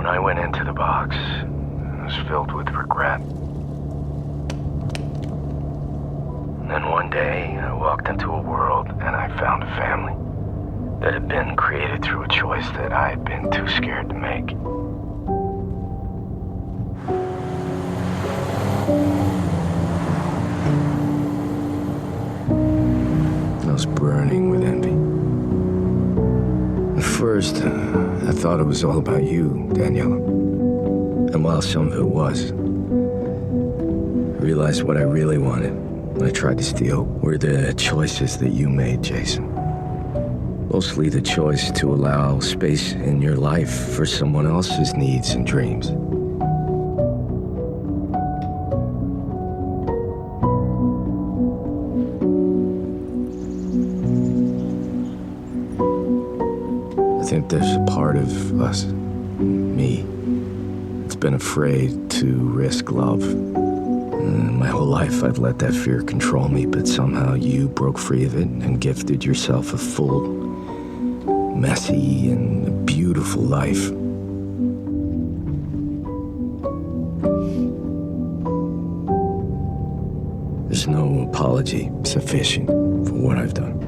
When I went into the box, it was filled with regret. And then one day, I walked into a world and I found a family that had been created through a choice that I had been too scared to make. I was burning with envy. At first, I thought it was all about you, Daniela. And while some of it was, I realized what I really wanted when I tried to steal were the choices that you made, Jason. Mostly the choice to allow space in your life for someone else's needs and dreams. I think there's a part of us, me, that's been afraid to risk love. My whole life I've let that fear control me, but somehow you broke free of it and gifted yourself a full, messy, and beautiful life. There's no apology sufficient for what I've done.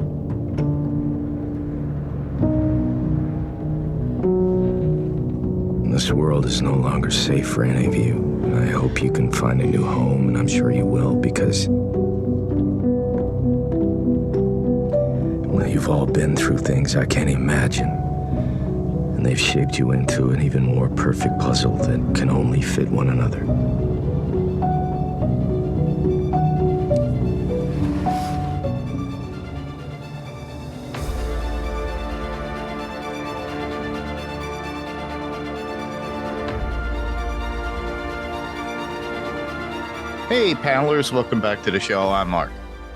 This world is no longer safe for any of you. I hope you can find a new home, and I'm sure you will, because well, you've all been through things I can't imagine, and they've shaped you into an even more perfect puzzle that can only fit one another. Hey, panelers, welcome back to the show. I'm Mark.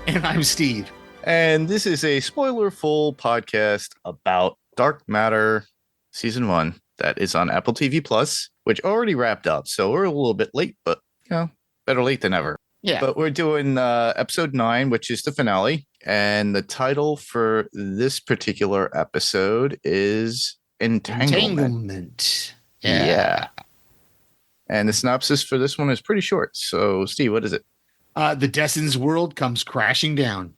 And I'm Steve. And this is a spoiler-full podcast about Dark Matter Season 1 that is on Apple TV Plus, which already wrapped up. So we're a little bit late, but, better late than ever. Yeah. But we're doing episode 9, which is the finale. And the title for this particular episode is Entanglement. Yeah. And the synopsis for this one is pretty short. So, Steve, what is it? The Destin's world comes crashing down.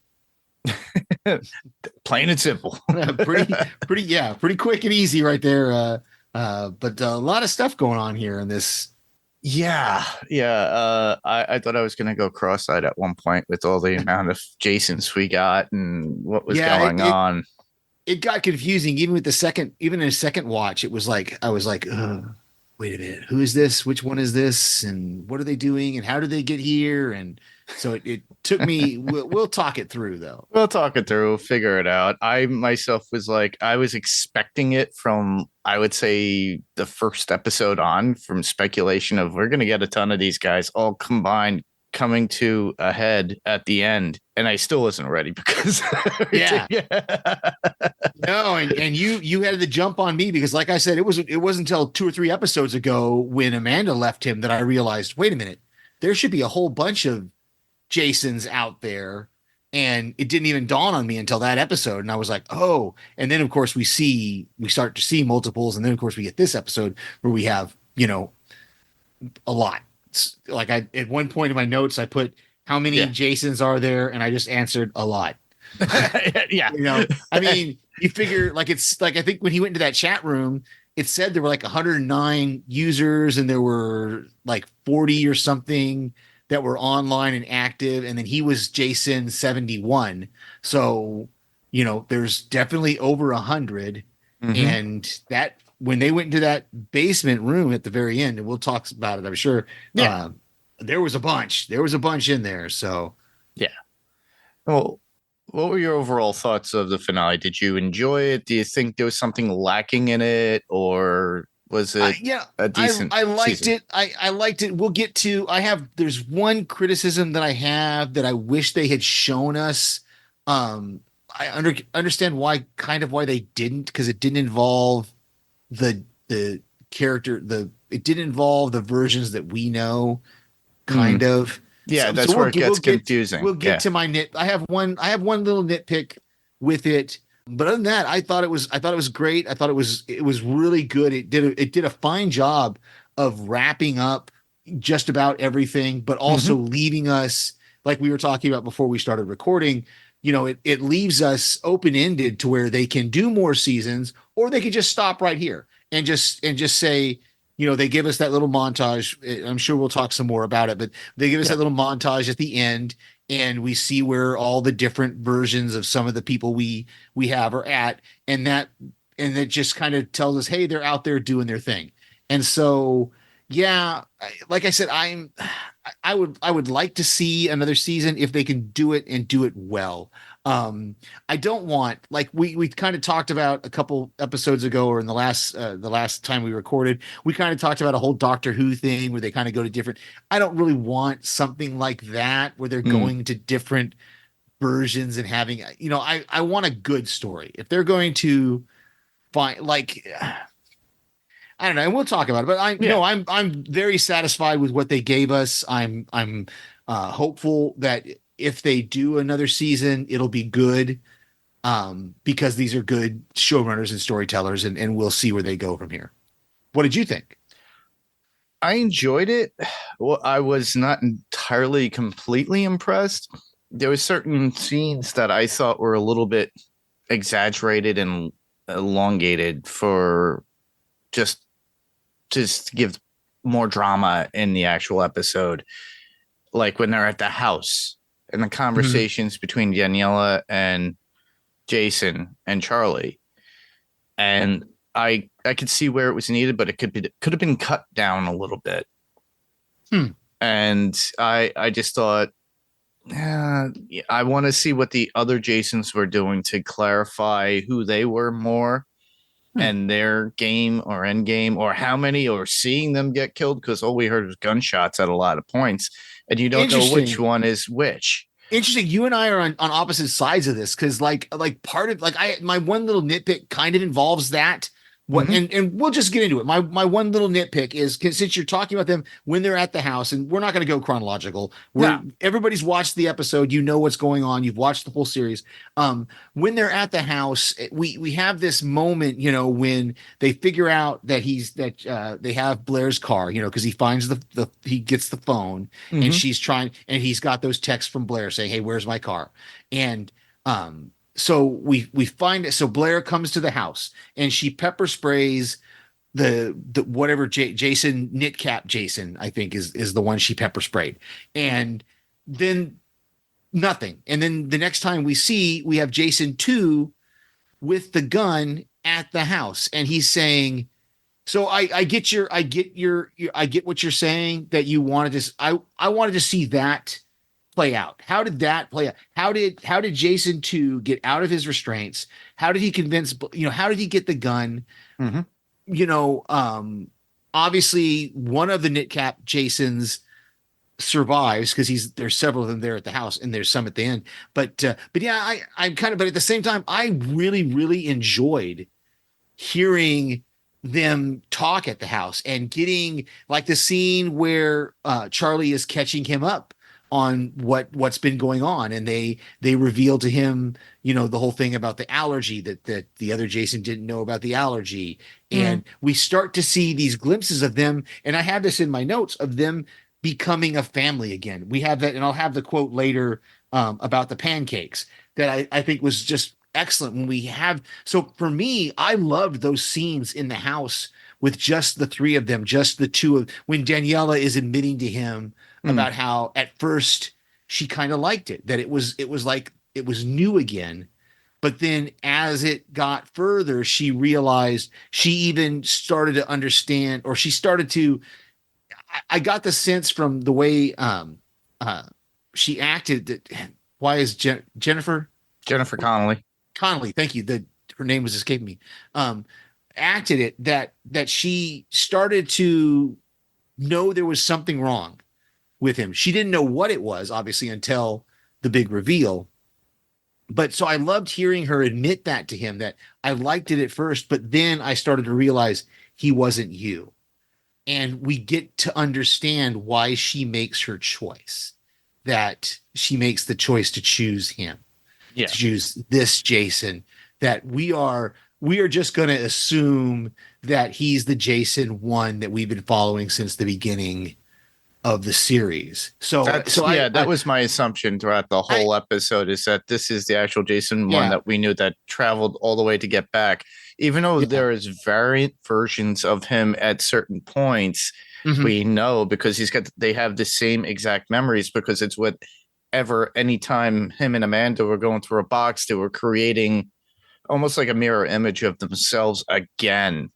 Plain and simple. pretty quick and easy right there. But a lot of stuff going on here in this. Yeah. I thought I was going to go cross-eyed at one point with all the amount of Jasons we got and what was going on. It got confusing even in a second watch. It was like, I was like, wait a minute, who is this? Which one is this? And what are they doing? And how did they get here? And so it took me, we'll talk it through though. We'll talk it through, figure it out. I myself was like, I was expecting it from, I would say the first episode on, from speculation of we're going to get a ton of these guys all combined coming to a head at the end. And I still wasn't ready because No, and you had the jump on me because, like I said, it wasn't until 2 or 3 episodes ago when Amanda left him that I realized, wait a minute, there should be a whole bunch of Jasons out there, and it didn't even dawn on me until that episode. And I was like, oh, and then of course we start to see multiples, and then of course we get this episode where we have a lot. Like at one point in my notes, I put how many Jasons are there, and I just answered a lot. Yeah. I mean, you figure it's like, I think when he went into that chat room, it said there were like 109 users and there were like 40 or something that were online and active. And then he was Jason 71. So, there's definitely over 100. Mm-hmm. And that, when they went into that basement room at the very end, and we'll talk about it, I'm sure. Yeah. There was a bunch in there. So, yeah. Well, what were your overall thoughts of the finale? Did you enjoy it? Do you think there was something lacking in it, or was it a decent I liked season? it. I liked it. We'll get to, there's one criticism that I have that I wish they had shown us. I understand why they didn't, because it didn't involve the character, it didn't involve the versions that we know, kind of. Yeah, that's where it gets confusing. We'll get to my I have one little nitpick with it. But other than that, I thought it was great. I thought it was really good. It did a fine job of wrapping up just about everything, but also leaving us, like we were talking about before we started recording, it leaves us open-ended to where they can do more seasons, or they could just stop right here and just say, they give us that little montage. I'm sure we'll talk some more about it, but they give us that little montage at the end, and we see where all the different versions of some of the people we have are at, and it just kind of tells us, hey, they're out there doing their thing. And so, yeah, like I said, I would like to see another season if they can do it and do it well. I don't want, like we kind of talked about a couple episodes ago, or in the last time we recorded, we kind of talked about a whole Doctor Who thing where they kind of go to different. I don't really want something like that where they're going to different versions and having, I want a good story. If they're going to find, like, I don't know, and we'll talk about it, but I'm very satisfied with what they gave us. I'm hopeful that if they do another season, it'll be good, because these are good showrunners and storytellers, and we'll see where they go from here. What did you think? I enjoyed it. Well, I was not entirely completely impressed. There were certain scenes that I thought were a little bit exaggerated and elongated for just to give more drama in the actual episode. Like when they're at the house and the conversations between Daniela and Jason and Charlie. And I could see where it was needed, but it could have been cut down a little bit. And I just thought, I want to see what the other Jasons were doing to clarify who they were more, and their game or end game, or how many, or seeing them get killed, because all we heard was gunshots at a lot of points, and you don't know which one is which. Interesting. You and I are on opposite sides of this, because like part of, like, my one little nitpick kind of involves that. And we'll just get into it. My one little nitpick is, since you're talking about them when they're at the house, and we're not going to go chronological. Everybody's watched the episode, what's going on. You've watched the whole series. When they're at the house, we have this moment, when they figure out that they have Blair's car, because he finds he gets the phone, and she's trying, and he's got those texts from Blair saying, "Hey, where's my car?" And so we find it. So Blair comes to the house, and she pepper sprays the whatever Jason, Knitcap Jason, I think is the one she pepper sprayed, and then nothing. And then the next time we have Jason 2 with the gun at the house, and he's saying, so I get what you're saying, that you wanted to, I wanted to see that play out. How did that play out? How did Jason 2 get out of his restraints? How did he convince, how did he get the gun? Obviously one of the Knitcap Jasons survives, because there's several of them there at the house, and there's some at the end. But yeah, but at the same time, I really, really enjoyed hearing them talk at the house, and getting, like, the scene where Charlie is catching him up on what's been going on, and they reveal to him, the whole thing about the allergy, that the other Jason didn't know about the allergy. And we start to see these glimpses of them, and I have this in my notes, of them becoming a family again. We have that, and I'll have the quote later about the pancakes, that I think was just excellent. When we have, so for me, I loved those scenes in the house with just the three of them, just the two of, when Daniela is admitting to him about how at first she kind of liked it, that it was like it was new again. But then as it got further, she realized, she even started to understand, or she started to, I got the sense from the way she acted, that, why is Jennifer Connelly, thank you, that her name was escaping me, acted it, that she started to know there was something wrong with him. She didn't know what it was, obviously, until the big reveal. But so I loved hearing her admit that to him, that I liked it at first, but then I started to realize he wasn't you. And we get to understand why she makes her choice, that she makes the choice to choose him, to choose this Jason, that we are just going to assume that he's the Jason one that we've been following since the beginning of the series. That was my assumption throughout the whole episode, is that this is the actual Jason one that we knew that traveled all the way to get back. Even though there is variant versions of him at certain points, we know because they have the same exact memories, because it's whatever anytime him and Amanda were going through a box, they were creating almost like a mirror image of themselves again.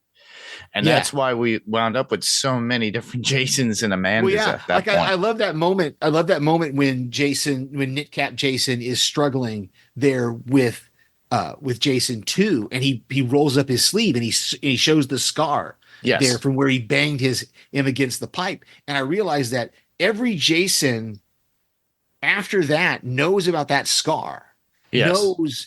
And that's why we wound up with so many different Jasons and Amandas at that point. I love that moment. I love that moment when Knitcap Jason is struggling there with Jason 2, and he rolls up his sleeve and he shows the scar there from where he banged him against the pipe. And I realized that every Jason after that knows about that scar. Knows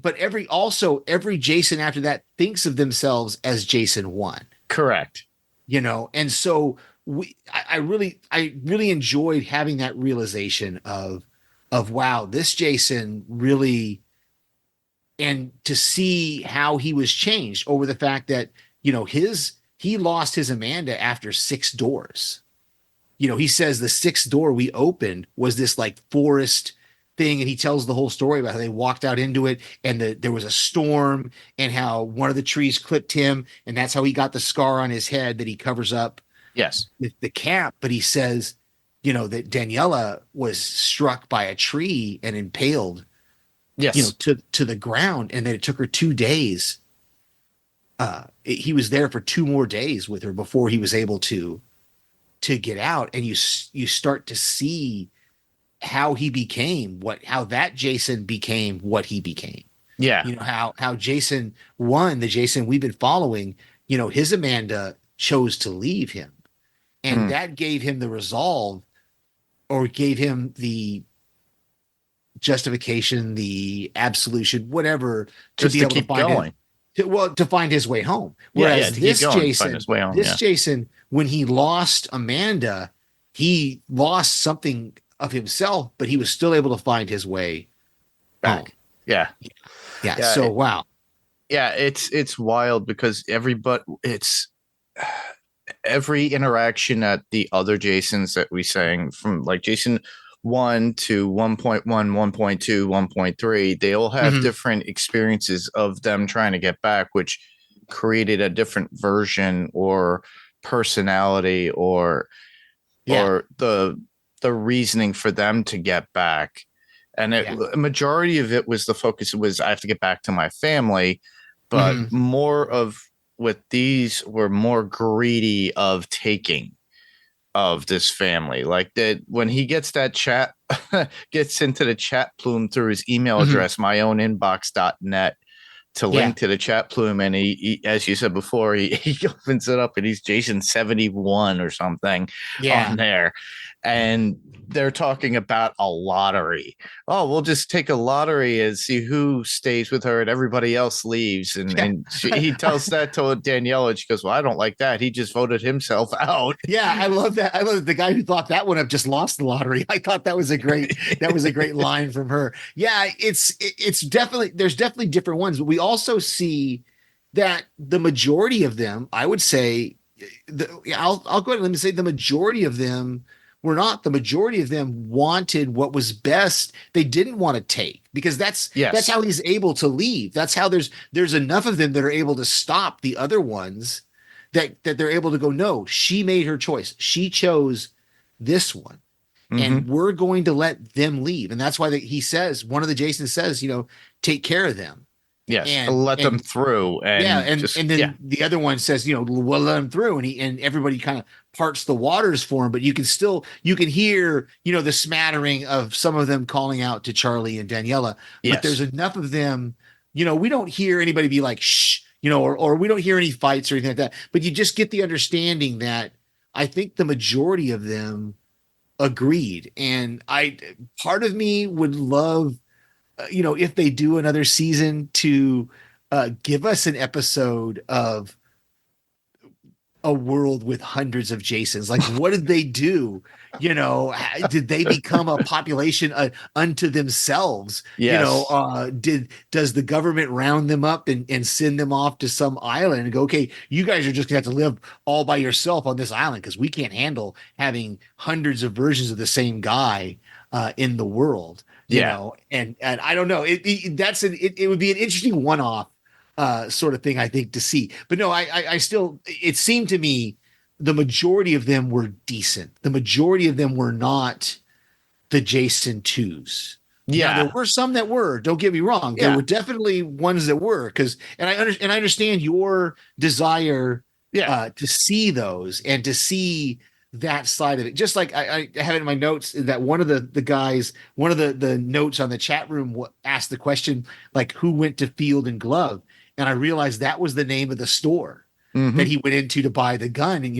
but every Jason after that thinks of themselves as Jason 1. Correct. And so I really enjoyed having that realization of wow, this Jason really, and to see how he was changed over the fact that he lost his Amanda after 6 doors. He says the 6th door we opened was this like forest thing, and he tells the whole story about how they walked out into it, and there was a storm, and how one of the trees clipped him, and that's how he got the scar on his head that he covers up with the cap. But he says that Daniela was struck by a tree and impaled to the ground, and that it took her 2 days. He was there for 2 more days with her before he was able to get out. And you start to see how he became how that Jason became what he became. How Jason 1, the Jason we've been following, his Amanda chose to leave him, and that gave him the resolve, or gave him the justification, the absolution, whatever, to be able to find going. To find his way home. Whereas this Jason, when he lost Amanda, he lost something of himself, but he was still able to find his way back. So wow. It's wild, because every interaction at the other Jasons that we sang, from like Jason 1 to 1.1, 1.2, 1.3, they all have different experiences of them trying to get back, which created a different version or personality or the reasoning for them to get back. And a majority of it was the focus was, I have to get back to my family, but more of what these were more greedy of taking of this family. Like that, when he gets that chat, gets into the chat plume through his email address, myownInbox.net, to link to the chat plume, and he, as you said before, he opens it up and he's Jason 71 or something on there, and they're talking about a lottery. Oh, we'll just take a lottery and see who stays with her and everybody else leaves. And he tells that to Daniela, and she goes, well, I don't like that. He just voted himself out. Yeah, I love that. I love the guy who thought that would have just lost the lottery. I thought that was a great line from her. Yeah, it's definitely, there's definitely different ones, but we also see that the majority of them, I would say, I'll go ahead and let me say the majority of them were not. The majority of them wanted what was best. They didn't want to take, because that's how he's able to leave. That's how there's enough of them that are able to stop the other ones, that they're able to go, no, she made her choice. She chose this one. And we're going to let them leave. And that's why he says, one of the Jasons says, take care of them. Yes, and let them through. And then the other one says, we'll let them through. And everybody kind of parts the waters for him. But you can hear, the smattering of some of them calling out to Charlie and Daniela. Yes. But there's enough of them, we don't hear anybody be like, shh, or we don't hear any fights or anything like that. But you just get the understanding that I think the majority of them agreed. And part of me would love, if they do another season, to give us an episode of a world with hundreds of Jasons? Like, what did they do? Did they become a population unto themselves? Yes. Does the government round them up and send them off to some island and go, okay, you guys are just gonna have to live all by yourself on this island because we can't handle having hundreds of versions of the same guy in the world. Yeah. And I don't know. It would be an interesting one-off sort of thing, I think, to see. But no, I still, it seemed to me the majority of them were decent. The majority of them were not the Jason 2s. Yeah. Now, there were some that were, don't get me wrong. There were definitely ones that were, and I understand your desire to see those and to see that side of it. Just like I have it in my notes that one of the guys, one of the notes on the chat room asked the question, like, who went to Field and Glove? And I realized that was the name of the store that he went into to buy the gun. And,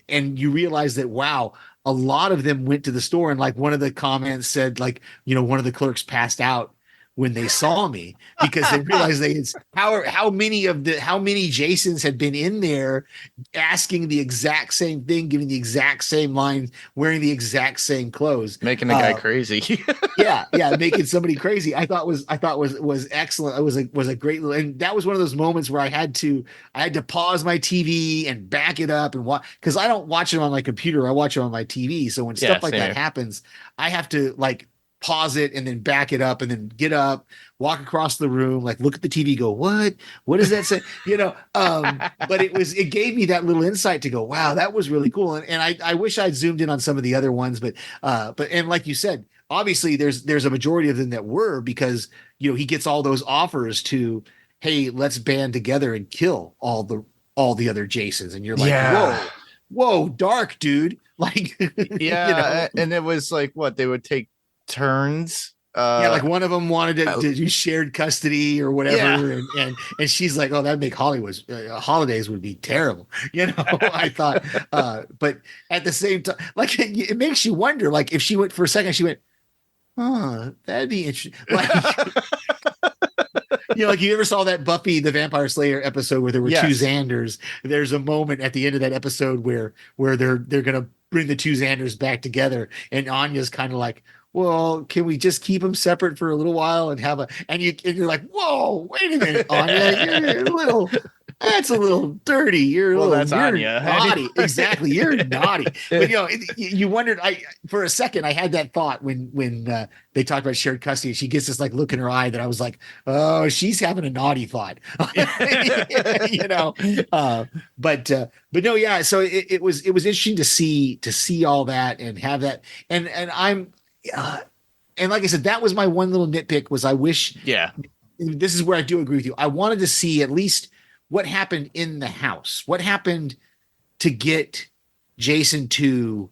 and you realize that, wow, a lot of them went to the store. And like one of the comments said, like, one of the clerks passed out when they saw me because they realized how many Jasons had been in there asking the exact same thing, giving the exact same lines, wearing the exact same clothes, making the guy crazy. yeah, making somebody crazy. I thought was excellent. It was a great little, and that was one of those moments where I had to pause my TV and back it up and watch, because I don't watch it on my computer. I watch it on my TV. So when stuff like that happens, I have to like pause it and then back it up and then get up, walk across the room, like look at the TV, go, what does that say? But it gave me that little insight to go, wow, that was really cool. And I wish I'd zoomed in on some of the other ones, but and like you said, obviously there's a majority of them that were, because he gets all those offers to, hey, let's band together and kill all the other Jasons, and you're like, whoa, dark, dude. Like, and it was like, what, they would take turns. Like one of them wanted to do shared custody or whatever, and she's like, oh, that'd make holidays would be terrible. I thought, but at the same time, like it makes you wonder, like if she went for a second, she went, oh, that'd be interesting. Like, like you ever saw that Buffy the Vampire Slayer episode where there were two Xanders? There's a moment at the end of that episode where they're gonna bring the two Xanders back together, and Anya's kind of like, well, can we just keep them separate for a little while and you're like, whoa, wait a minute, Anya, that's a little dirty. You're Anya. Naughty. Exactly. You're naughty. But you wondered, for a second, I had that thought when they talked about shared custody, and she gets this like look in her eye that I was like, oh, she's having a naughty thought. But no, yeah. So it was interesting to see all that and have that. And and like I said, that was my one little nitpick, was I wish, this is where I do agree with you. I wanted to see at least what happened in the house, what happened to get Jason to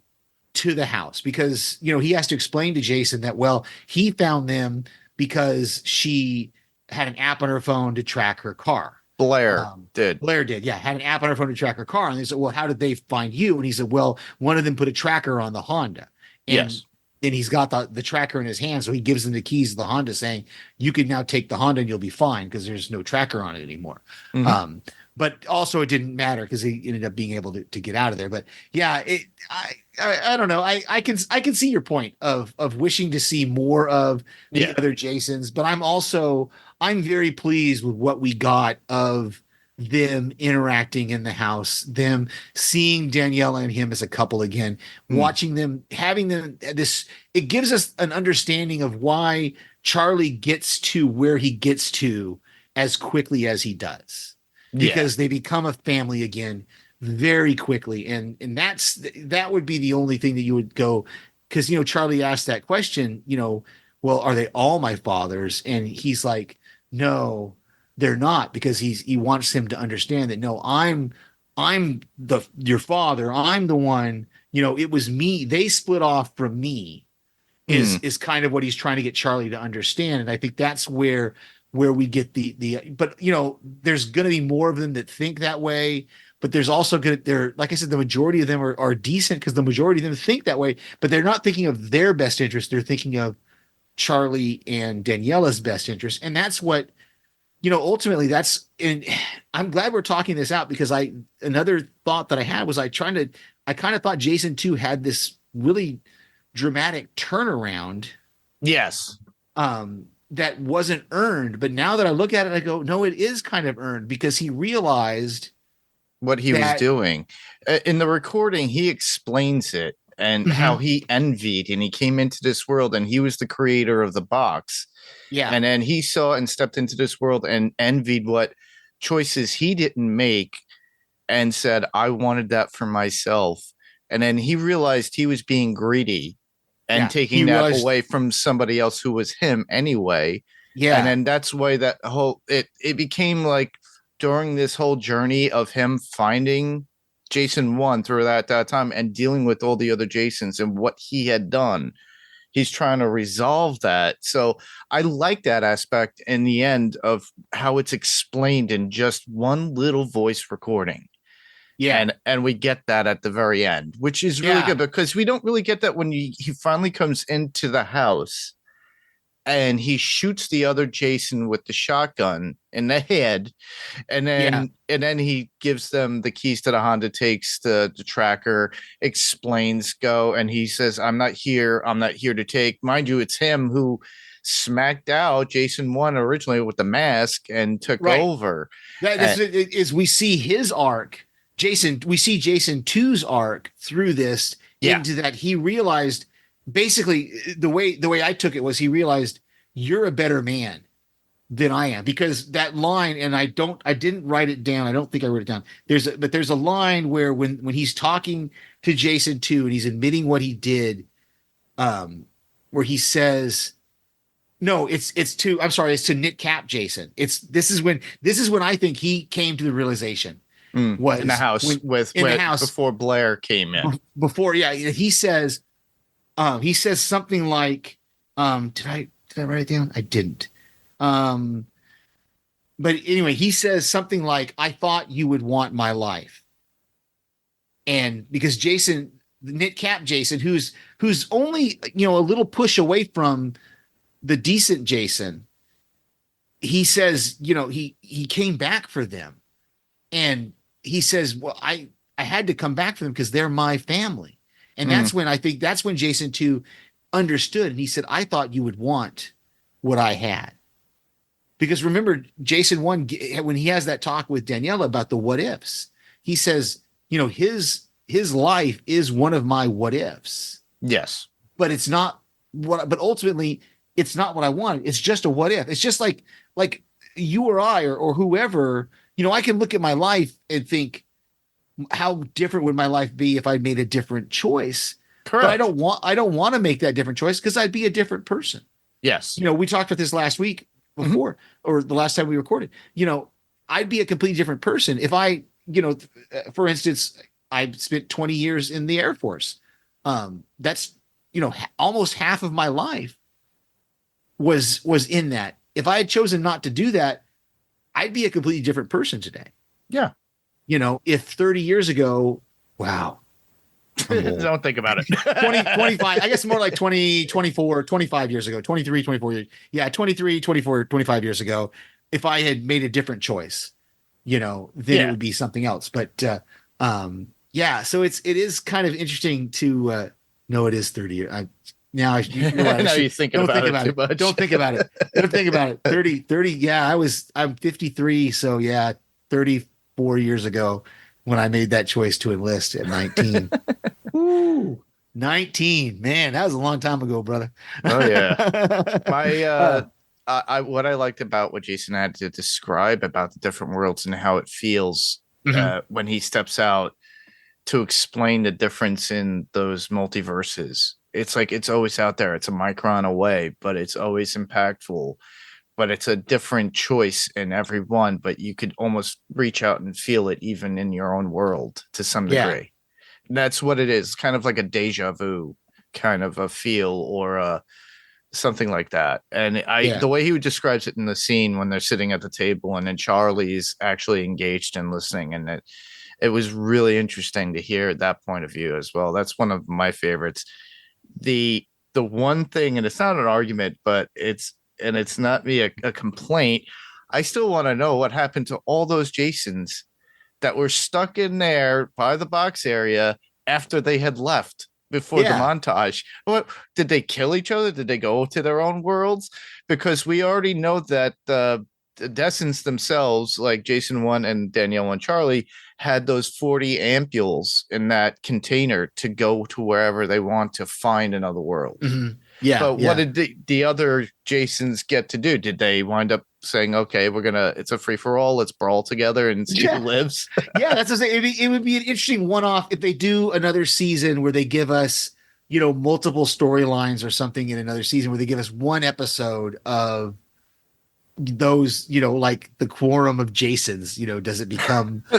the house, because, he has to explain to Jason that, well, he found them because she had an app on her phone to track her car. Blair did. Had an app on her phone to track her car. And they said, well, how did they find you? And he said, well, one of them put a tracker on the Honda. And he's got the tracker in his hand. So he gives them the keys to the Honda, saying, you can now take the Honda and you'll be fine because there's no tracker on it anymore. Mm-hmm. But also it didn't matter because he ended up being able to get out of there. But yeah, I don't know. I can see your point of wishing to see more of the other Jasons, but I'm very pleased with what we got of them interacting in the house, them seeing Daniela and him as a couple again, watching them, having them it gives us an understanding of why Charlie gets to where he gets to as quickly as he does, because they become a family again very quickly. And that would be the only thing that you would go, because, Charlie asked that question, well, are they all my fathers? And he's like, no, they're not, because he wants him to understand that, no, I'm your father. I'm the one, it was me. They split off from me is kind of what he's trying to get Charlie to understand. And I think that's where we get but there's going to be more of them that think that way, but there's also like I said, the majority of them are decent, because the majority of them think that way, but they're not thinking of their best interest. They're thinking of Charlie and Daniela's best interest. And that's what ultimately and I'm glad we're talking this out because another thought that I had was I kind of thought Jason 2 had this really dramatic turnaround Yes. that wasn't earned. But now that I look at it, I go, no, it is kind of earned because he realized what he was doing. In the recording, he explains it and how he envied, and he came into this world and he was the creator of the box. Yeah. And then he saw and stepped into this world and envied what choices he didn't make and said, I wanted that for myself. And then he realized he was being greedy and taking that away from somebody else who was him anyway. Yeah. And then that's why that whole it became like during this whole journey of him finding Jason 1 through that time and dealing with all the other Jasons and what he had done. He's trying to resolve that. So I like that aspect in the end of how it's explained in just one little voice recording. Yeah. And we get that at the very end, which is really good because we don't really get that when he finally comes into the house and he shoots the other Jason with the shotgun in the head. And then he gives them the keys to the Honda, takes the tracker, explains go. And he says, I'm not here to take. Mind you, it's him who smacked out Jason 1 originally with the mask and took over. Is we see his arc. We see Jason 2's arc through this into that he realized basically the way I took it was he realized you're a better man than I am, because that line, and I didn't write it down. I don't think I wrote it down. There's a line where when he's talking to Jason 2 and he's admitting what he did, where he says, no, it's to Nick Cap Jason. This is when I think he came to the realization. Was in the house before Blair came in. He says something like, did I write it down? I didn't. But anyway, he says something like, I thought you would want my life. And because Jason, Nick Cap Jason, who's only, a little push away from the decent Jason, he says, he came back for them. And he says, well, I had to come back for them because they're my family. And that's when Jason 2 understood. And he said, I thought you would want what I had. Because remember, Jason 1, when he has that talk with Daniela about the what ifs, he says, his life is one of my what ifs. Yes. But it's not but ultimately it's not what I wanted. It's just a what if. It's just like you or I or whoever, I can look at my life and think, how different would my life be if I made a different choice? Correct. But I don't want to make that different choice because I'd be a different person. Yes. We talked about this last week before, or the last time we recorded. I'd be a completely different person if I, for instance, I spent 20 years in the Air Force. That's, almost half of my life was in that. If I had chosen not to do that, I'd be a completely different person today. Yeah. If 30 years ago, wow. Don't think about it. 25, I guess more like 20, 24, 25 years ago, 23, 24 years. Yeah, 23, 24, 25 years ago, if I had made a different choice, then it would be something else. But so it is kind of interesting to no, it is 30 years. Now you're thinking about it too much. Don't think about it. Don't think about it. 30. Yeah, I'm 53. So 34 years ago when I made that choice to enlist at 19. Woo, 19, man, that was a long time ago, brother. Oh yeah. What I liked about what Jason had to describe about the different worlds and how it feels when he steps out to explain the difference in those multiverses. It's like it's always out there. It's a micron away, but it's always impactful. But it's a different choice in every one, but you could almost reach out and feel it even in your own world to some degree. And that's what it is. Kind of like a deja vu kind of a feel or something like that. And the way he describes it in the scene when they're sitting at the table and then Charlie's actually engaged and listening, and it was really interesting to hear that point of view as well. That's one of my favorites. The one thing, and it's not an argument, but it's not me a complaint. I still want to know what happened to all those Jasons that were stuck in there by the box area after they had left before the Yeah. montage. What did they kill each other? Did they go to their own worlds? Because we already know that the Descents themselves, like Jason 1 and Danielle and Charlie, had those 40 ampules in that container to go to wherever they want to find another world. Mhm. Yeah. But what Yeah. did the other Jasons get to do? Did they wind up saying, okay, it's a free for all, let's brawl together and see Yeah. who lives? Yeah, that's what I'm saying. It would be an interesting one-off if they do another season where they give us, multiple storylines or something in another season where they give us one episode of those, like the quorum of Jasons, does it become, or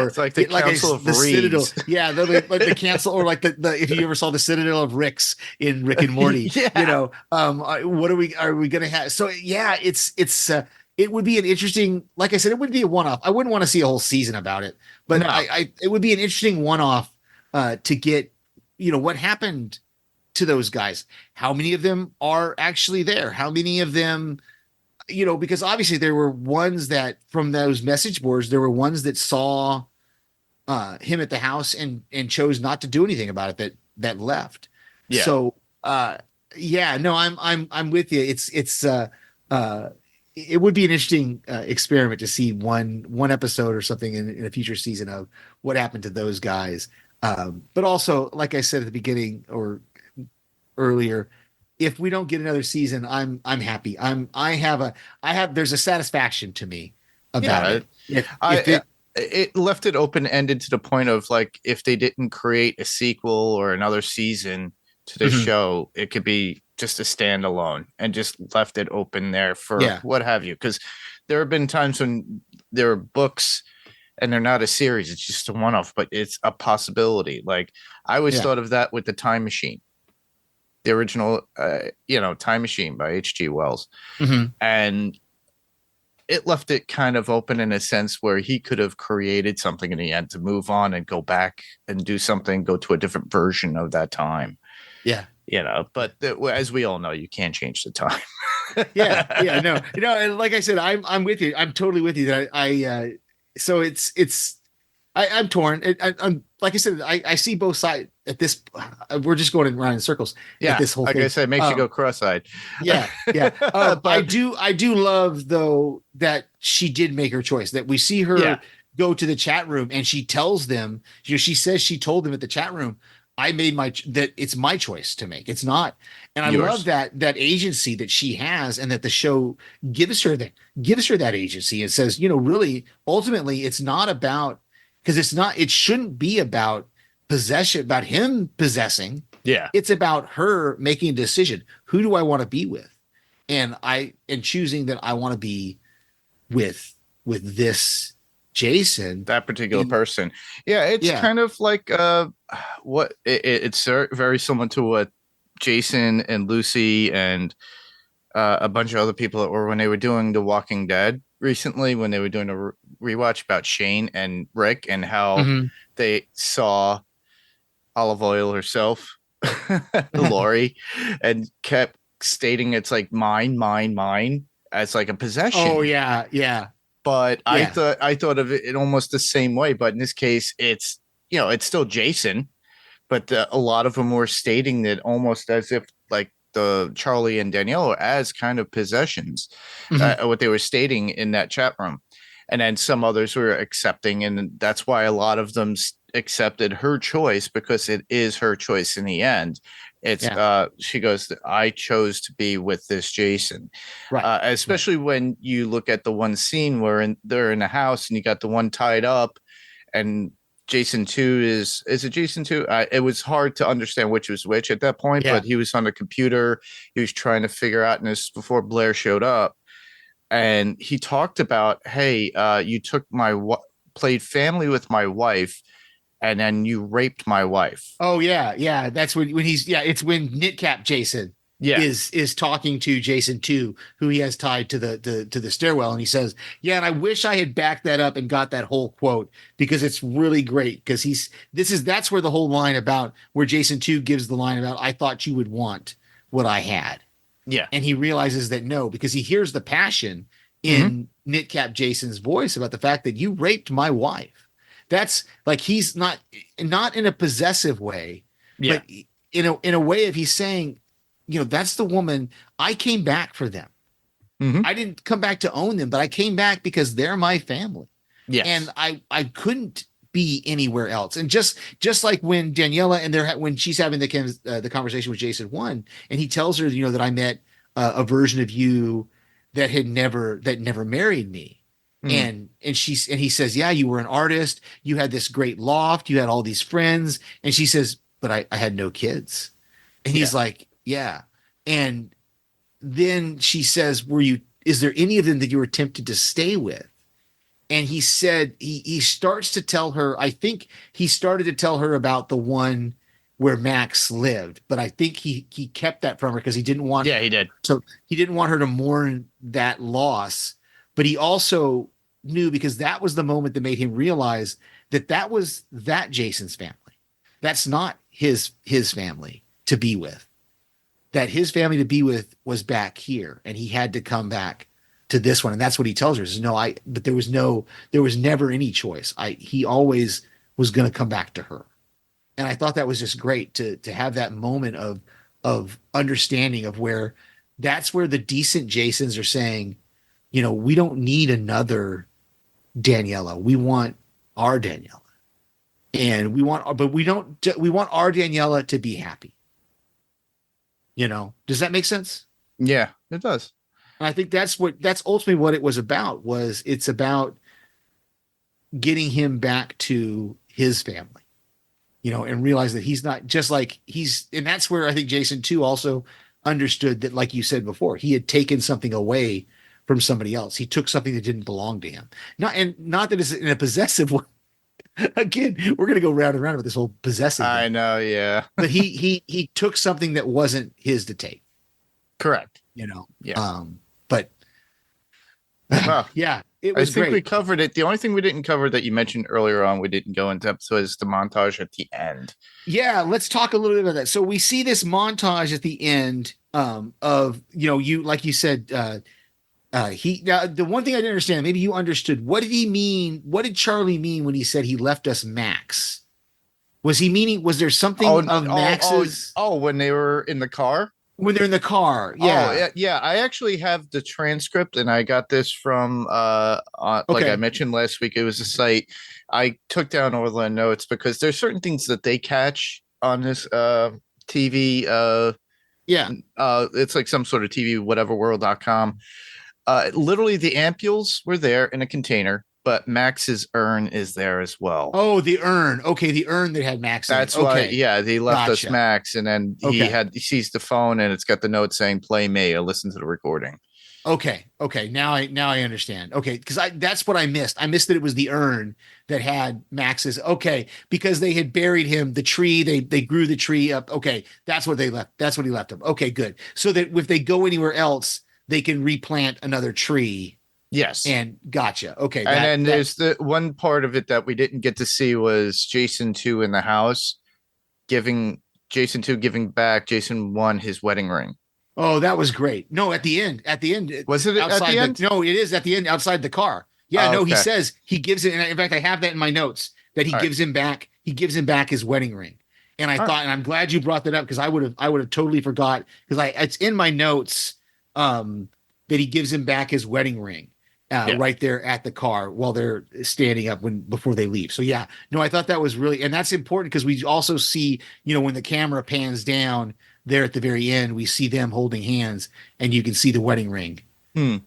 It's like the Council of the Citadel. Reeds. Yeah, like the cancel, or like the if you ever saw the Citadel of Ricks in Rick and Morty, Yeah. what are we gonna have? So yeah, it would be an interesting, like I said, it would be a one-off. I wouldn't want to see a whole season about it, but No. it would be an interesting one-off to get, what happened to those guys. How many of them are actually there? How many of them, because obviously there were ones that from those message boards, there were ones that saw him at the house and chose not to do anything about it, that left. Yeah. So yeah, no, I'm with you. It would be an interesting experiment to see one episode or something in a future season of what happened to those guys. But also, like I said at the beginning or earlier, if we don't get another season, I'm happy. There's a satisfaction to me about it. It left it open ended to the point of like, if they didn't create a sequel or another season to the show, it could be just a standalone and just left it open there for what have you. Because there have been times when there are books and they're not a series, it's just a one-off, but it's a possibility. Like I always thought of that with the Time Machine, the original Time Machine by H.G. Wells. And it left it kind of open in a sense where he could have created something in the end to move on and go back and do something, go to a different version of that time. But as we all know, you can't change the time. No, and like I said, I'm with you. I'm totally with you. That so I'm torn. I'm like I said, I see both sides at this. We're just going around in circles. At this whole like thing. I said, it makes you go cross-eyed. But I do love though that she did make her choice. That we see her go to the chat room and she tells them. She says she told them at the chat room, I made that it's my choice to make. It's not. And I love that agency that she has, and that the show gives her that agency. It says, really, ultimately, it's not about, because it shouldn't be about possession, about him possessing. Yeah. It's about her making a decision. Who do I want to be with? And choosing that I want to be with this Jason, that particular person. It's kind of like it's very similar to what Jason and Lucy and a bunch of other people that were when they were doing The Walking Dead recently, when they were doing a rewatch about Shane and Rick and how they saw Olive Oil herself, Lori, and kept stating it's like mine as like a possession. Oh yeah. But I thought of it in almost the same way. But in this case, it's it's still Jason, but a lot of them were stating that almost as if like the Charlie and Danielle as kind of possessions, what they were stating in that chat room. And then some others were accepting, and that's why a lot of them accepted her choice, because it is her choice in the end. It's she goes, I chose to be with this Jason, right? Especially when you look at the one scene where they're in a house and you got the one tied up, and Jason 2 is it Jason 2? It was hard to understand which was which at that point, but he was on the computer. He was trying to figure out, and this before Blair showed up, and he talked about, hey, you took played family with my wife, and then you raped my wife. Oh yeah. That's when he's it's when Knitcap Jason is talking to Jason 2, who he has tied to the stairwell, and he says, and I wish I had backed that up and got that whole quote, because it's really great, because that's where the whole line about where Jason 2 gives the line about, I thought you would want what I had. Yeah. And he realizes that no, because he hears the passion in Knitcap Jason's voice about the fact that you raped my wife. That's like, he's not in a possessive way, Yeah. but in a way of he's saying, that's the woman. I came back for them. I didn't come back to own them, but I came back because they're my family. Yes. And I couldn't be anywhere else. And just like when Daniela and when she's having the conversation with Jason 1, and he tells her, that I met a version of you that never married me. And he says, yeah, you were an artist. You had this great loft. You had all these friends. And she says, but I had no kids. And he's like, yeah. And then she says, is there any of them that you were tempted to stay with? And he said, he starts to tell her, I think he started to tell her about the one where Max lived, but I think he kept that from her because he didn't want. Yeah, he did. So he didn't want her to mourn that loss, but he also knew, because that was the moment that made him realize that was Jason's family. That's not his family to be with. That his family to be with was back here, and he had to come back to this one. And that's what he tells her is, but there was never any choice. He always was going to come back to her. And I thought that was just great to have that moment of understanding of where that's where the decent Jasons are saying, we don't need another Daniela. We want our Daniela. And we want our Daniela to be happy. Does that make sense? Yeah, it does. And I think that's ultimately what it was about. It's about getting him back to his family, and realize that he's not just like and that's where I think Jason 2 also understood that, like you said before, he had taken something away from somebody else. He took something that didn't belong to him. Not that it's in a possessive way. Again, we're going to go round and round with this whole possessive thing. I know. Yeah. But he took something that wasn't his to take. Correct. Yeah. But Well, yeah, it was I think great. we covered it. The only thing we didn't cover that you mentioned earlier on, we didn't go into depth, was the montage at the end. Yeah, let's talk a little bit about that. So we see this montage at the end of, you, like you said, the one thing I didn't understand, maybe you understood, what did he mean? What did Charlie mean when he said he left us Max? Was there something of Max's? When they were in the car? When they're in the car. Yeah. Yeah. I actually have the transcript, and I got this from like I mentioned last week. It was a site. I took down all the notes because there's certain things that they catch on this TV. It's like some sort of TV, whateverworld.com. Literally the ampules were there in a container, but Max's urn is there as well. Oh, the urn. Okay, the urn that had Max in it. That's why, they left us Max, and then he sees the phone, and it's got the note saying "Play me" or listen to the recording. Okay. Now I understand. Okay, because that's what I missed. I missed that it was the urn that had Max's. Okay, because they had buried him. The tree, they grew the tree up. Okay, that's what they left. That's what he left him. Okay, good. So that if they go anywhere else, they can replant another tree. Yes. And gotcha. Okay. And then there's the one part of it that we didn't get to see was Jason 2 in the house giving back Jason 1 his wedding ring. Oh, that was great. No, at the end. Was it at the end? No, it is at the end outside the car. Yeah, okay. He says he gives it. And in fact, I have that in my notes that he gives him back his wedding ring. And I thought, and I'm glad you brought that up, because I would have totally forgot, because it's in my notes that he gives him back his wedding ring. Right there at the car while they're standing up before they leave. So yeah, no, I thought that was really, and that's important because we also see, when the camera pans down there at the very end, we see them holding hands, and you can see the wedding ring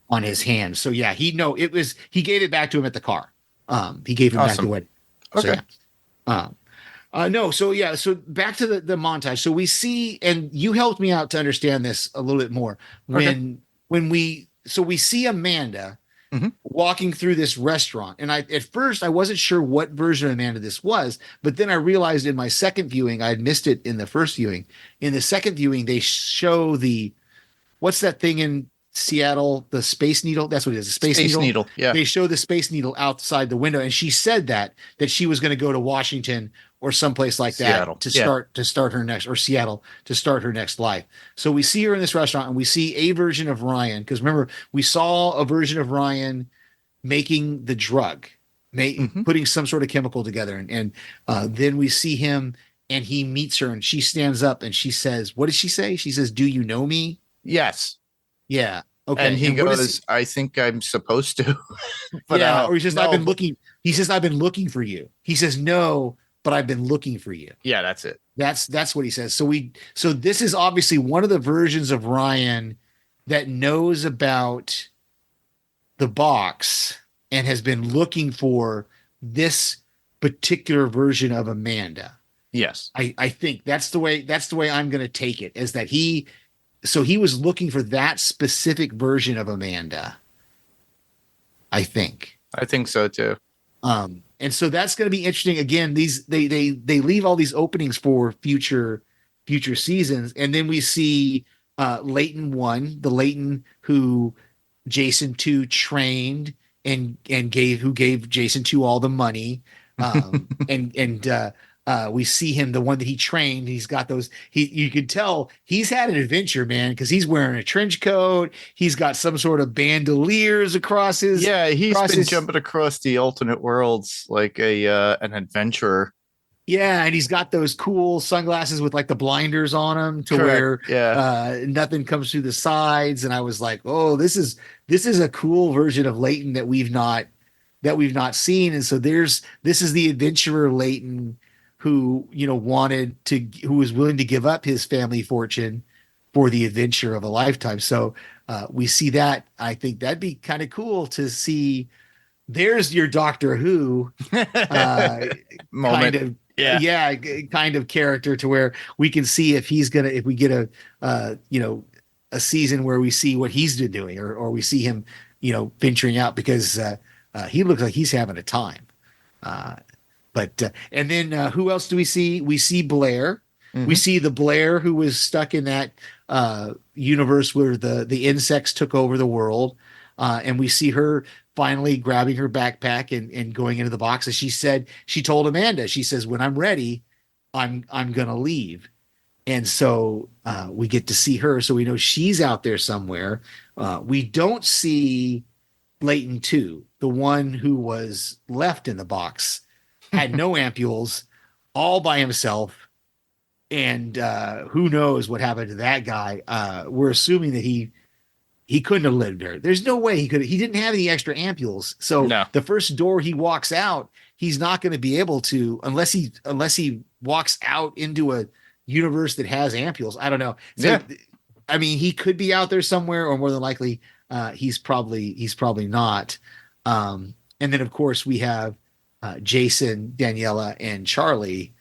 on his hand. So yeah, he gave it back to him at the car. He gave him back the wedding. Okay. So yeah. So back to the montage. So we see, and you helped me out to understand this a little bit more when we see Amanda walking through this restaurant. And at first I wasn't sure what version of Amanda this was, but then I realized in my second viewing, I had missed it in the first viewing. In the second viewing, they show what's that thing in Seattle, the Space Needle. That's what it is. The Space Needle. Yeah. They show the Space Needle outside the window, and she said that she was going to go to Washington or someplace like Seattle. that to start her next, or Seattle to start her next life. So we see her in this restaurant, and we see a version of Ryan, because remember, we saw a version of Ryan making the drug, putting some sort of chemical together, and then we see him, and he meets her, and she stands up and she says, "What does she say?" She says, "Do you know me?" Yes. Yeah. Okay. And he goes, "I think I'm supposed to." But or he says, "I've been looking." He says, "I've been looking for you." He says, "No, but I've been looking for you." Yeah, that's it. That's what he says. So this is obviously one of the versions of Ryan that knows about the box and has been looking for this particular version of Amanda. Yes. I think that's the way I'm going to take it, is that he was looking for that specific version of Amanda. I think so too. And so that's going to be interesting. Again, they leave all these openings for future seasons, and then we see Leighton 1, the Leighton who Jason 2 trained and gave Jason 2 all the money. We see him, the one that he trained. He's got those. You can tell he's had an adventure, man, because he's wearing a trench coat. He's got some sort of bandoliers across his. Yeah, he's been jumping across the alternate worlds like an adventurer. Yeah, and he's got those cool sunglasses with like the blinders on them to where nothing comes through the sides. And I was like, oh, this is a cool version of Leighton that we've not seen. And so this is the adventurer Leighton who who was willing to give up his family fortune for the adventure of a lifetime. So we see that. I think that'd be kind of cool to see. There's your Doctor Who moment. Kind of character, to where we can see if we get a season where we see what he's been doing, or we see him venturing out, because he looks like he's having a time. And then who else do we see? We see Blair. Mm-hmm. We see the Blair who was stuck in that universe where the insects took over the world. And we see her finally grabbing her backpack and going into the box. As she told Amanda, she says, "When I'm ready, I'm going to leave." And so we get to see her. So we know she's out there somewhere. We don't see Leighton 2, the one who was left in the box, had no ampules, all by himself. And who knows what happened to that guy. We're assuming that he couldn't have lived there. There's no way he could. He didn't have any extra ampules. So The first door he walks out, he's not going to be able to, unless he walks out into a universe that has ampules. I don't know. So, I mean, he could be out there somewhere, or more than likely, he's probably not. And then of course we have Jason, Daniela, and Charlie.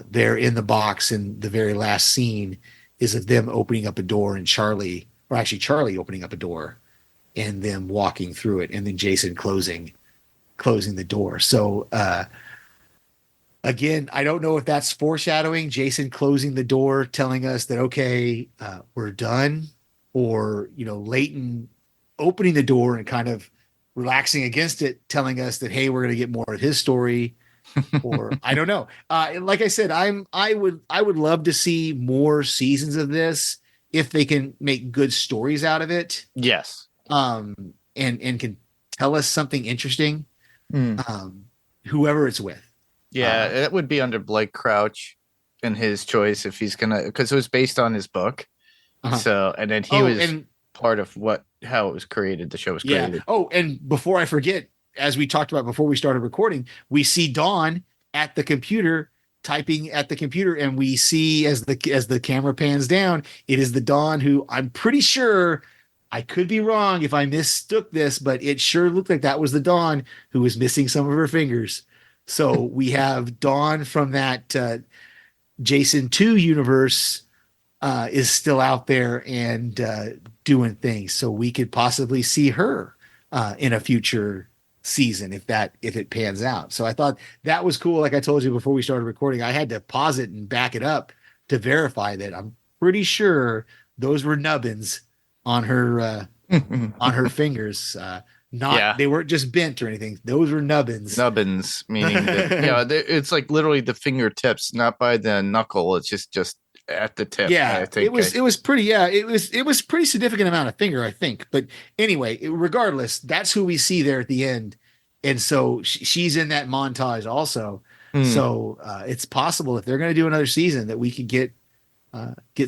They're in the box, and the very last scene is of them opening up a door, and Charlie opening up a door and them walking through it, and then Jason closing the door. So again, I don't know if that's foreshadowing, Jason closing the door, telling us that, okay, we're done, or Leighton opening the door and kind of relaxing against it, telling us that, hey, we're going to get more of his story. Or I don't know. Like I said, I would love to see more seasons of this if they can make good stories out of it. Yes. And can tell us something interesting. Whoever it's with. Yeah, it would be under Blake Crouch and his choice if he's gonna, because it was based on his book. So, and then he was part of how it was created. The show was created. Yeah. Oh, and before I forget, as we talked about before we started recording, we see Dawn at the computer, typing at the computer, and we see as the camera pans down, it is the Dawn who, I'm pretty sure, I could be wrong if I mistook this, but it sure looked like that was the Dawn who was missing some of her fingers. So we have Dawn from that Jason 2 universe is still out there and doing things. So we could possibly see her in a future season if it pans out. So I thought that was cool. Like I told you before we started recording, I had to pause it and back it up to verify that I'm pretty sure those were nubbins on her on her fingers. Yeah. They weren't just bent or anything. Those were nubbins. Nubbins, meaning that yeah, it's like literally the fingertips, not by the knuckle. It's just at the tip. I Yeah, think it was pretty. Yeah, it was pretty significant amount of finger, I think. But anyway, regardless, that's who we see there at the end, and so she's in that montage also. Hmm. So it's possible if they're going to do another season that we could get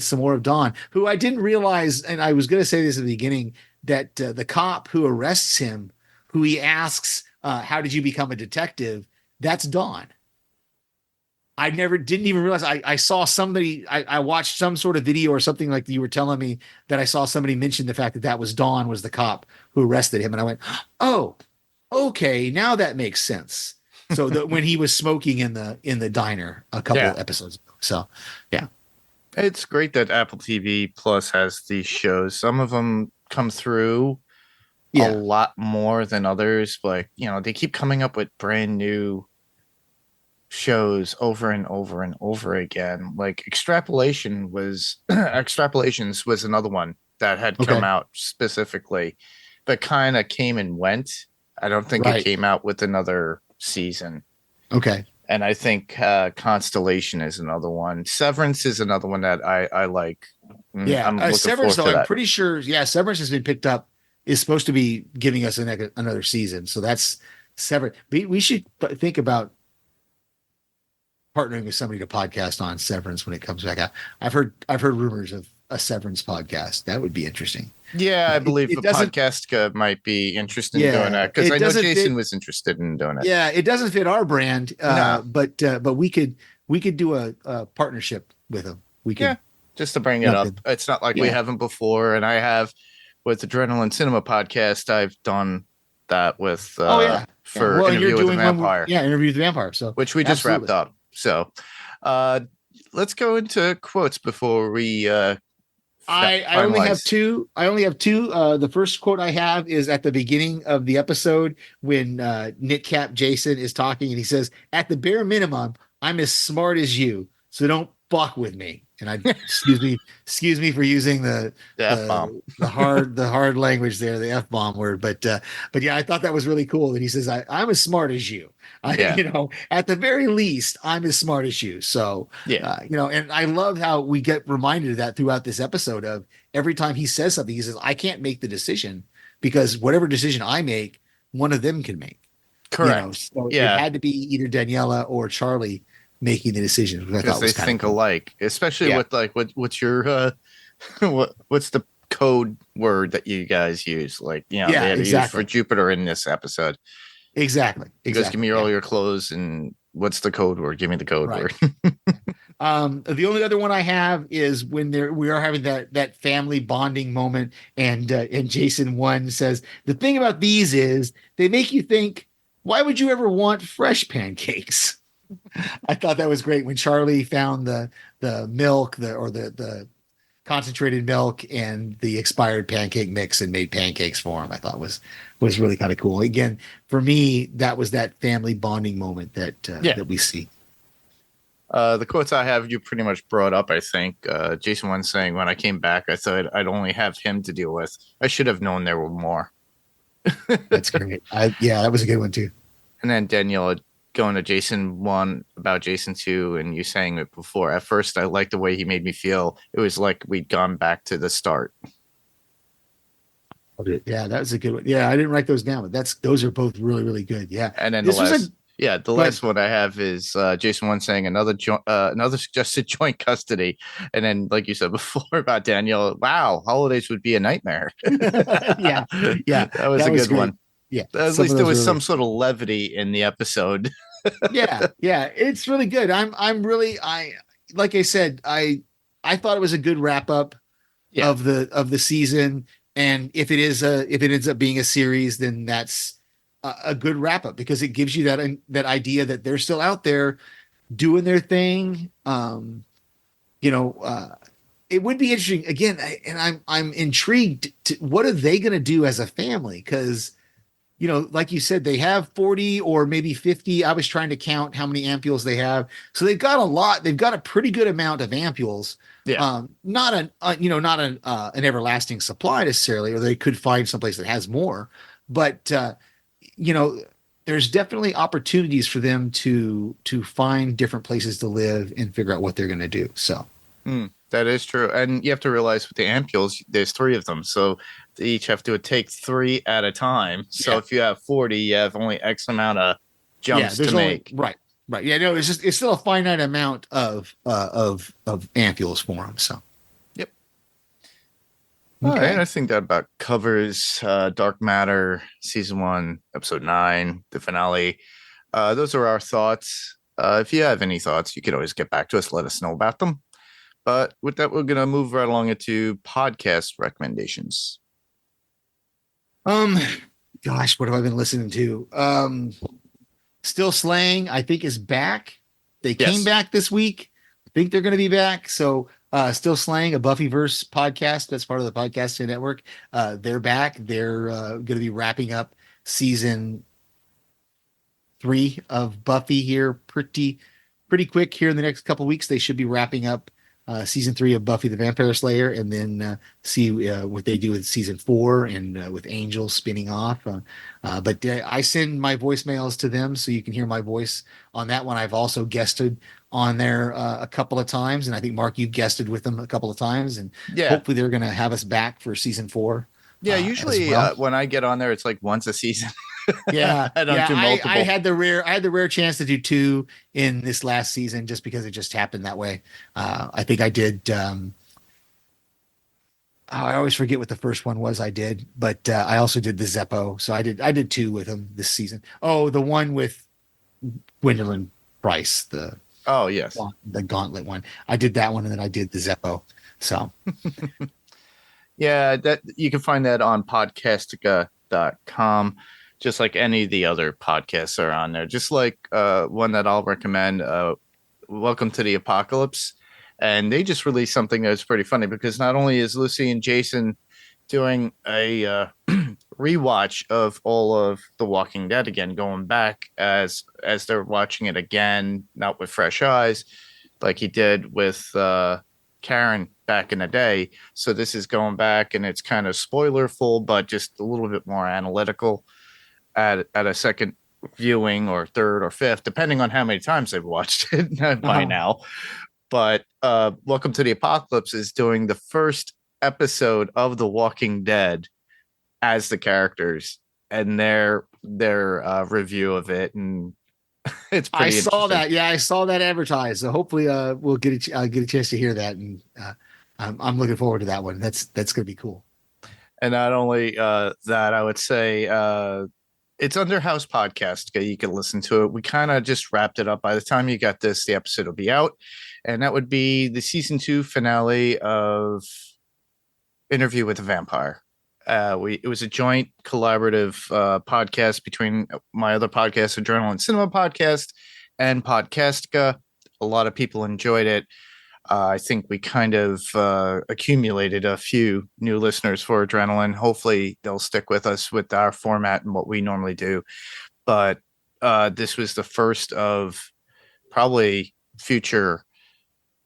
some more of Dawn, who I didn't realize, and I was going to say this at the beginning, that the cop who arrests him, who he asks, "How did you become a detective?" That's Dawn. I never didn't even realize I saw somebody, I watched some sort of video or something like you were telling me that I saw somebody mention the fact that that was Dawn was the cop who arrested him. And I went, oh, okay. Now that makes sense. So that when he was smoking in the diner a couple of episodes ago. So yeah. It's great that Apple TV Plus has these shows. Some of them come through a lot more than others. Like, they keep coming up with brand new shows over and over and over again. Like Extrapolations was another one that had come out specifically, but kind of came and went. I don't think it came out with another season. Okay. And I think Constellation is another one. Severance is another one that I like. Yeah, Severance though, I'm pretty sure. Yeah, Severance has been picked up. Is supposed to be giving us another season. So that's Severance. We should think about partnering with somebody to podcast on Severance when it comes back out. I've heard rumors of a Severance podcast. That would be interesting. Yeah, I believe the podcast might be interested in doing that because I know Jason was interested in doing it. Yeah, it doesn't fit our brand, but we could do a partnership with them. We could just to bring it up. It's not like we haven't before, and I have with Adrenaline Cinema podcast. I've done that with for Interview with the Vampire. Interview with the Vampire. So which we just wrapped up. So let's go into quotes before we I only have two. The first quote I have is at the beginning of the episode when Nick Cap Jason is talking and he says, "At the bare minimum, I'm as smart as you, so don't fuck with me." And I excuse me for using the F-bomb. the hard language there, the F-bomb word. But yeah, I thought that was really cool that he says, I'm as smart as you. At the very least, I'm as smart as you. So and I love how we get reminded of that throughout this episode of every time he says something, he says, I can't make the decision because whatever decision I make, one of them can make. Correct. So it had to be either Daniela or Charlie making the decision because they think alike, especially with like what's your what's the code word that you guys use? Like they had to use for Jupiter in this episode. Exactly. Just give me all your clothes and what's the code word? Give me the code word. The only other one I have is when we are having that family bonding moment, and Jason 1 says the thing about these is they make you think, why would you ever want fresh pancakes? I thought that was great when Charlie found the milk, the concentrated milk and the expired pancake mix and made pancakes for him. I thought was really kind of cool. Again, for me, that was that family bonding moment that we see. The quotes I have, you pretty much brought up. I think Jason 1 saying, when I came back, I thought I'd only have him to deal with. I should have known there were more. That's great. That was a good one too. And then Daniela going to Jason 1 about Jason 2, and you saying it before. At first, I liked the way he made me feel. It was like we'd gone back to the start. Yeah, that was a good one. Yeah, I didn't write those down, but those are both really, really good. Yeah. And then the last one I have is Jason 1 saying another suggested joint custody. And then, like you said before about Daniel, wow, holidays would be a nightmare. Yeah. That was a good great. one. Yeah. At least there was some sort of levity in the episode. Yeah. It's really good. Like I said, I thought it was a good wrap up of the season. And if it ends up being a series, then that's a good wrap up because it gives you that idea that they're still out there doing their thing. It would be interesting again. And I'm intrigued to what are they going to do as a family? Cause like you said, they have 40 or maybe 50. I was trying to count how many ampules they have. So they've got a lot. They've got a pretty good amount of ampules. Yeah. Not an everlasting supply necessarily, or they could find someplace that has more. But you know, there's definitely opportunities for them to find different places to live and figure out what they're going to do. So That is true. And you have to realize with the ampules, there's 3 of them. So they each have to take 3 at a time. So if you have 40, you have only X amount of jumps to make. Right. Yeah, no, it's still a finite amount of ampules for them. So Yep. All right. I think that about covers Dark Matter season 1, episode 9, the finale. Those are our thoughts. If you have any thoughts, you can always get back to us. Let us know about them. But with that, we're going to move right along into podcast recommendations. Gosh, what have I been listening to? Still Slaying, I think, is back. They came back this week. I think they're going to be back. So Still Slaying, a Buffyverse podcast. That's part of the podcasting network. They're back. They're going to be wrapping up season 3 of Buffy here pretty quick here in the next couple weeks. They should be wrapping up season 3 of Buffy the Vampire Slayer, and then see what they do with season 4 and with Angel spinning off. But I send my voicemails to them so you can hear my voice on that one. I've also guested on there a couple of times, and I think Mark, you've guested with them a couple of times, and hopefully they're going to have us back for season 4. Yeah, usually when I get on there, it's like once a season. Yeah, I don't do multiple. I had the rare chance to do 2 in this last season just because it just happened that way. I think I did. I always forget what the first one was I did, but I also did the Zeppo, so I did 2 with him this season. Oh, the one with Gwendolyn Price, the Gauntlet one. I did that one, and then I did the Zeppo. So. Yeah, that you can find that on podcastica.com, just like any of the other podcasts are on there. Just like one that I'll recommend, Welcome to the Apocalypse. And they just released something that's pretty funny because not only is Lucy and Jason doing a rewatch of all of The Walking Dead again, going back as they're watching it again, not with fresh eyes, like he did with Karen back in the day. So this is going back, and it's kind of spoilerful, but just a little bit more analytical at a second viewing or third or fifth, depending on how many times they've watched it by now. But Welcome to the Apocalypse is doing the first episode of The Walking Dead as the characters and their review of it, and it's pretty. I saw that. Yeah, I saw that advertised. So hopefully, we'll get a chance to hear that, and I'm looking forward to that one. That's going to be cool. And not only that, I would say it's under House Podcast. You can listen to it. We kind of just wrapped it up. By the time you got this, the episode will be out, and that would be the season 2 finale of Interview with a Vampire. It was a joint collaborative podcast between my other podcast, Adrenaline Cinema Podcast, and Podcastica. A lot of people enjoyed it. I think we kind of accumulated a few new listeners for Adrenaline. Hopefully they'll stick with us with our format and what we normally do. But this was the first of probably future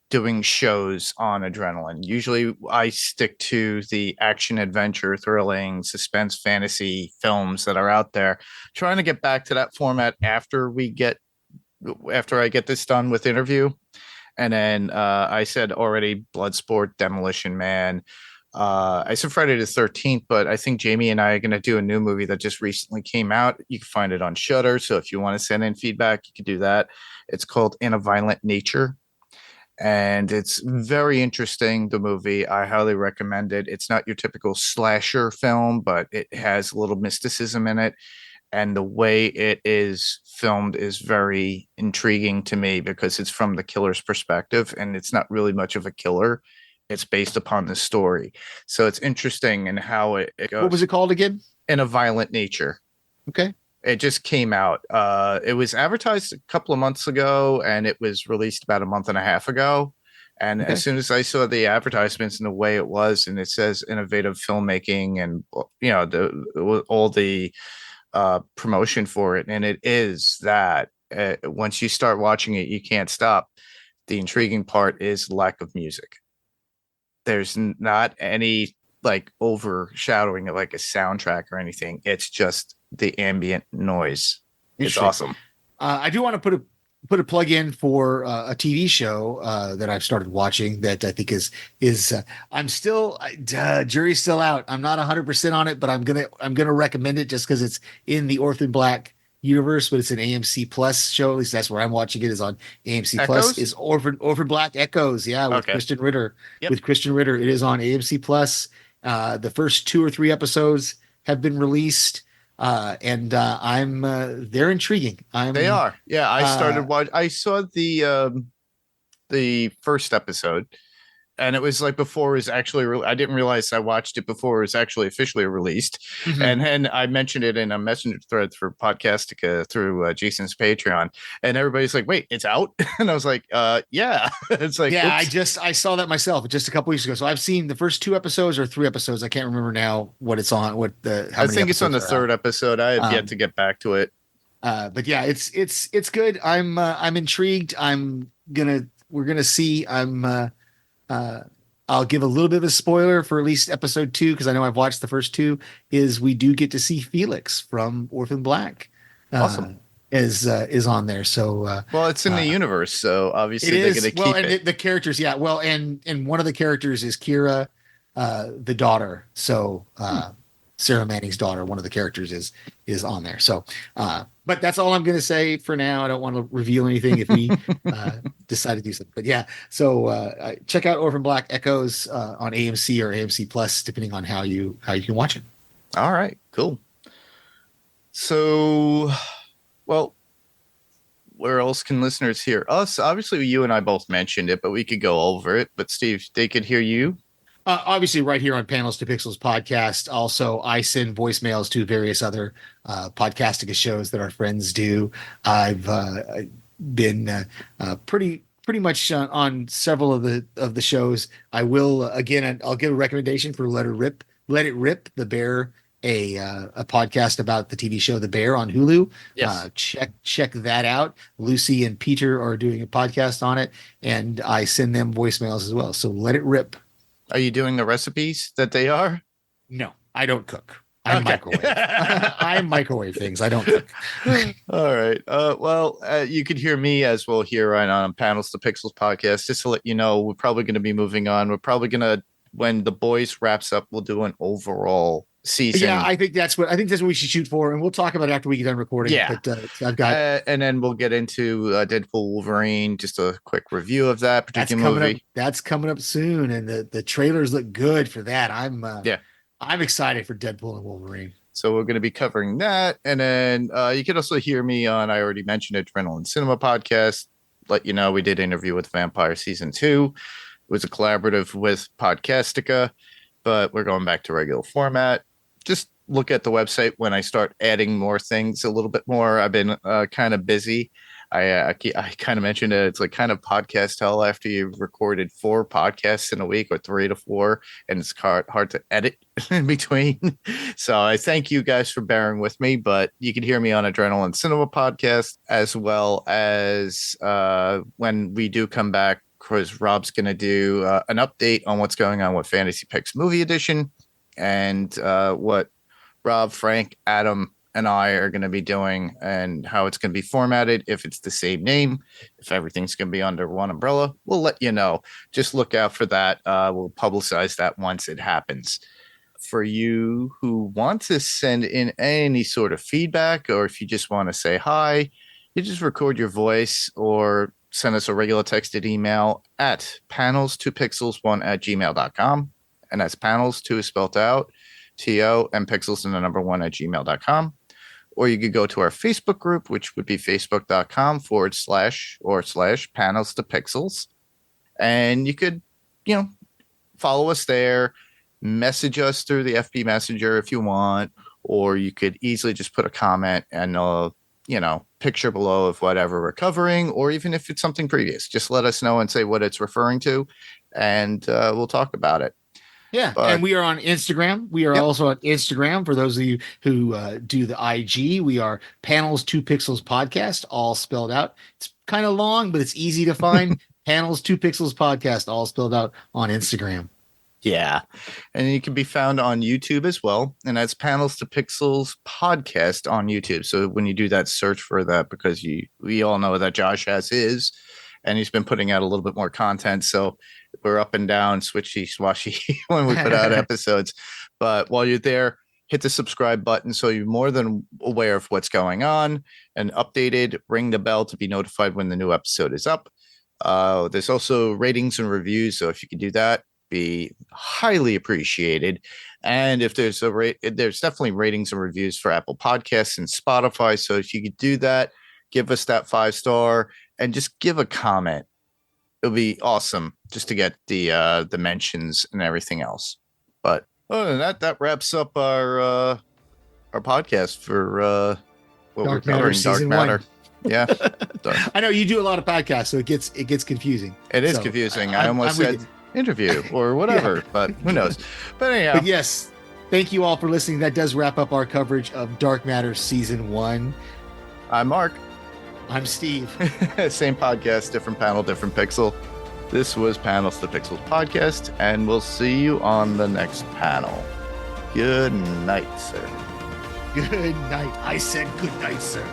doing shows on Adrenaline. Usually I stick to the action, adventure, thrilling, suspense, fantasy films that are out there. Trying to get back to that format after I get this done with Interview. And then I said already Bloodsport, Demolition Man. I said Friday the 13th, but I think Jamie and I are going to do a new movie that just recently came out. You can find it on Shudder. So if you want to send in feedback, you can do that. It's called In a Violent Nature. And it's very interesting, the movie. I highly recommend it. It's not your typical slasher film, but it has a little mysticism in it. And the way it is filmed is very intriguing to me because it's from the killer's perspective, and it's not really much of a killer. It's based upon the story. So it's interesting in how it goes. What was it called again? In a Violent Nature. Okay. It just came out. It was advertised a couple of months ago, and it was released about a month and a half ago. And as soon as I saw the advertisements and the way it was, and it says innovative filmmaking, and all the promotion for it, and it is that once you start watching it, you can't stop. The intriguing part is lack of music. There's not any like overshadowing of like a soundtrack or anything. It's just the ambient noise. It's awesome. I do want to put a plug in for a TV show that I've started watching that I think is I'm still jury's still out. I'm not 100% on it, but I'm gonna recommend it just because it's in the Orphan Black universe, but it's an AMC Plus show. At least that's where I'm watching it, is on AMC Plus. Is Orphan Black Echoes, with Christian Ritter. Yep. With Christian Ritter, it is on AMC Plus. The first 2 or 3 episodes have been released. And I'm they're intriguing. They are. Yeah, I started watching. I saw the first episode, and it was like before it was actually I didn't realize I watched it before it was actually officially released. Mm-hmm. And then I mentioned it in a messenger thread for Podcastica through Jason's Patreon, and everybody's like, wait, it's out? And I was like, yeah. It's like, yeah, oops. I saw that myself just a couple weeks ago. So I've seen the first 2 episodes or 3 episodes. I can't remember now what it's on. I think it's on the 3rd episode. I have yet to get back to it. But yeah, it's good. I'm intrigued. We're gonna see. I'll give a little bit of a spoiler for at least episode 2, because I know I've watched the first 2. Is we do get to see Felix from Orphan Black. Awesome. Is on there. So well, it's in the universe, so obviously they're going to keep it. The characters, yeah. Well, and one of the characters is Kira, the daughter. So Sarah Manning's daughter, one of the characters is on there. So but that's all I'm going to say for now. I don't want to reveal anything if we decide to do something. But yeah, so check out Orphan Black Echoes on AMC or AMC Plus, depending on how you can watch it. All right, cool. So, well, where else can listeners hear us? Obviously, you and I both mentioned it, but we could go over it. But Steve, they could hear you. Obviously, right here on Panels to Pixels podcast. Also, I send voicemails to various other Podcastica shows that our friends do. I've been pretty much on several of the shows. I will again. I'll give a recommendation for Let It Rip, the Bear, a podcast about the TV show The Bear on Hulu. Yes. Check that out. Lucy and Peter are doing a podcast on it, and I send them voicemails as well. So Let It Rip. Are you doing the recipes that they are? No, I don't cook. I microwave. I microwave things. I don't cook. All right. Well, you could hear me as well here right on Panels to Pixels podcast. Just to let you know, we're probably going to be moving on. We're probably going to, when The Boys wraps up, we'll do an overall season. Yeah, I think that's what we should shoot for, and we'll talk about it after we get done recording. Yeah, but I've got, and then we'll get into Deadpool Wolverine. Just a quick review of that particular movie. That's coming up soon, and the trailers look good for that. I'm excited for Deadpool and Wolverine. So we're going to be covering that, and then you can also hear me on, I already mentioned it, Adrenaline Cinema podcast. Let you know we did an interview with Vampire Season 2. It was a collaborative with Podcastica, but we're going back to regular format. Just look at the website when I start adding more things a little bit more. I've been kind of busy. I kind of mentioned it. It's like kind of podcast hell after you've recorded 4 podcasts in a week, or 3 to 4, and it's hard to edit in between. So I thank you guys for bearing with me, but you can hear me on Adrenaline Cinema podcast, as well as when we do come back, because Rob's going to do an update on what's going on with Fantasy Picks Movie Edition, and what Rob, Frank, Adam, and I are going to be doing, and how it's going to be formatted. If it's the same name, if everything's going to be under one umbrella, we'll let you know. Just look out for that. We'll publicize that once it happens. For you who want to send in any sort of feedback, or if you just want to say hi, you just record your voice or send us a regular texted email at panels2pixels1@gmail.com. And that's panels, 2 is spelled out, TO, and pixels and the number 1 @gmail.com. Or you could go to our Facebook group, which would be facebook.com/panels to pixels. And you could, follow us there, message us through the FB Messenger if you want, or you could easily just put a comment and picture below of whatever we're covering, or even if it's something previous, just let us know and say what it's referring to, and we'll talk about it. Yeah, But- and we are on Instagram. We are Yep. also on Instagram. For those of you who do the IG, we are Panels 2 Pixels Podcast, all spelled out. It's kind of long, but it's easy to find. Panels 2 Pixels Podcast, all spelled out on Instagram. Yeah. And you can be found on YouTube as well. And that's Panels to Pixels podcast on YouTube. So when you do that, search for that, because we all know that Josh has his, and he's been putting out a little bit more content. So we're up and down, switchy, swashy when we put out episodes. But while you're there, hit the subscribe button so you're more than aware of what's going on and updated. Ring the bell to be notified when the new episode is up. There's also ratings and reviews. So if you could do that, be highly appreciated. And if there's there's definitely ratings and reviews for Apple Podcasts and Spotify. So if you could do that, give us that 5-star and just give a comment. It'll be awesome just to get the mentions and everything else. But other than that, that wraps up our podcast for what Dark we're Matter covering. Season Dark Matter. 1. Yeah. I know you do a lot of podcasts, so it gets confusing. It is So, confusing. I'm I almost with said you. interview or whatever, but who knows? But anyhow, But yes, thank you all for listening. That does wrap up our coverage of Dark Matter Season 1. I'm Mark. I'm Steve. Same podcast, different panel, different pixel. This was Panels to Pixels podcast, and we'll see you on the next panel. Good night, sir. Good night. I said good night, sir.